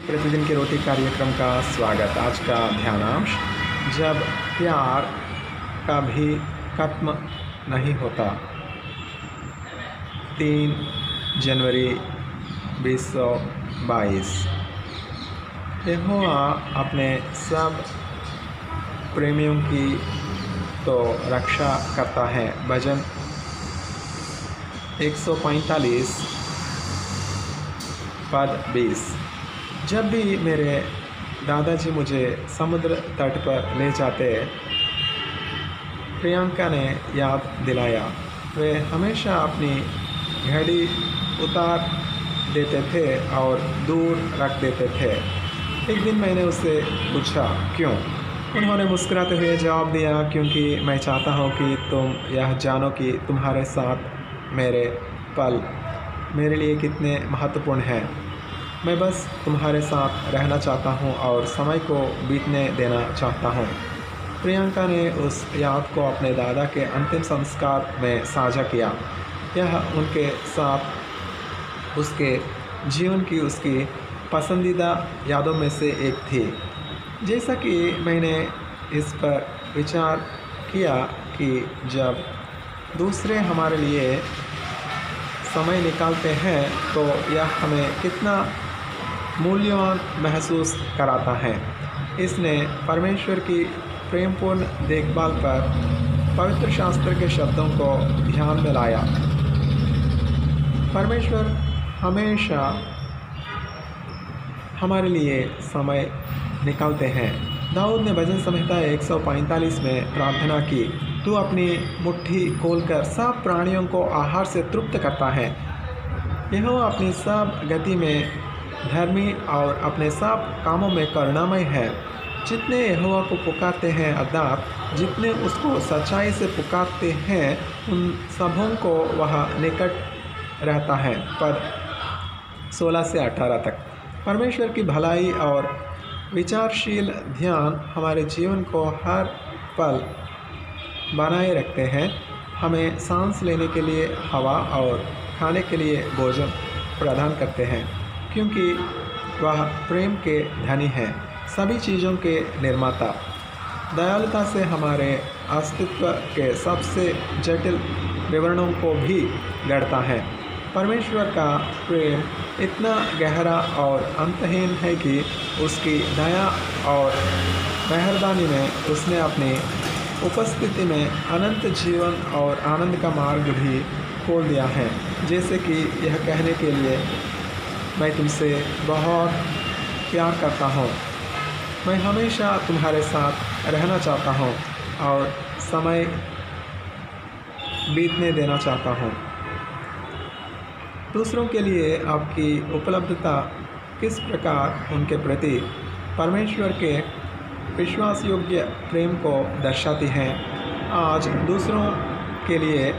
प्रतिदिन की रोटी कार्यक्रम का स्वागत। आज का ध्यानांश, जब प्यार कभी खत्म नहीं होता। 3 जनवरी 2022। यहोवा अपने सब प्रेमियों की तो रक्षा करता है। भजन 145 पद 20। जब भी मेरे दादाजी मुझे समुद्र तट पर ले जाते, प्रियंका ने याद दिलाया। वे हमेशा अपनी घड़ी उतार देते थे और दूर रख देते थे। एक दिन मैंने उससे पूछा, क्यों? उन्होंने मुस्कुराते हुए जवाब दिया, क्योंकि मैं चाहता हूँ कि तुम यह जानो कि तुम्हारे साथ मेरे पल मेरे लिए कितने महत्वपूर्ण हैं। मैं बस तुम्हारे साथ रहना चाहता हूँ और समय को बीतने देना चाहता हूँ। प्रियंका ने उस याद को अपने दादा के अंतिम संस्कार में साझा किया। यह उनके साथ उसके जीवन की उसकी पसंदीदा यादों में से एक थी। जैसा कि मैंने इस पर विचार किया कि जब दूसरे हमारे लिए समय निकालते हैं तो यह हमें कितना मूल्यवान महसूस कराता है। इसने परमेश्वर की प्रेमपूर्ण देखभाल पर पवित्र शास्त्र के शब्दों को ध्यान में लाया। परमेश्वर हमेशा हमारे लिए समय निकालते हैं। दाऊद ने भजन संहिता 145 में प्रार्थना की, तू अपनी मुट्ठी खोलकर सब प्राणियों को आहार से तृप्त करता है। यहोवा अपनी सब गति में धर्मी और अपने सब कामों में करुणामय है। जितने यहोवा को पुकारते हैं, अर्थात जितने उसको सच्चाई से पुकारते हैं, उन सबों को वह निकट रहता है। पद 16 से 18 तक। परमेश्वर की भलाई और विचारशील ध्यान हमारे जीवन को हर पल बनाए रखते हैं। हमें सांस लेने के लिए हवा और खाने के लिए भोजन प्रदान करते हैं, क्योंकि वह प्रेम के धनी हैं, सभी चीज़ों के निर्माता। दयालुता से हमारे अस्तित्व के सबसे जटिल विवरणों को भी गढ़ता है। परमेश्वर का प्रेम इतना गहरा और अंतहीन है कि उसकी दया और मेहरबानी में उसने अपनी उपस्थिति में अनंत जीवन और आनंद का मार्ग भी खोल दिया है। जैसे कि यह कहने के लिए, मैं तुमसे बहुत प्यार करता हूँ, मैं हमेशा तुम्हारे साथ रहना चाहता हूँ और समय बीतने देना चाहता हूँ। दूसरों के लिए आपकी उपलब्धता किस प्रकार उनके प्रति परमेश्वर के विश्वास योग्य प्रेम को दर्शाती है। आज दूसरों के लिए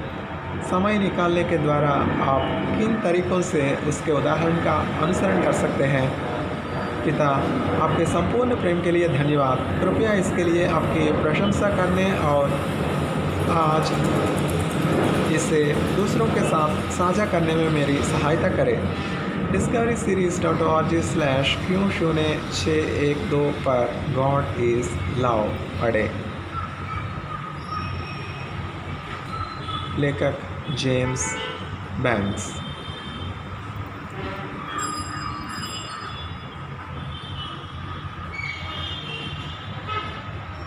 समय निकालने के द्वारा आप किन तरीक़ों से उसके उदाहरण का अनुसरण कर सकते हैं। पिता, आपके संपूर्ण प्रेम के लिए धन्यवाद। कृपया इसके लिए आपकी प्रशंसा करने और आज इसे दूसरों के साथ साझा करने में मेरी सहायता करें। discoveryseries.org/Q0612 पर गॉड इज़ लव पढ़ें। लेखक जेम्स बैंक्स।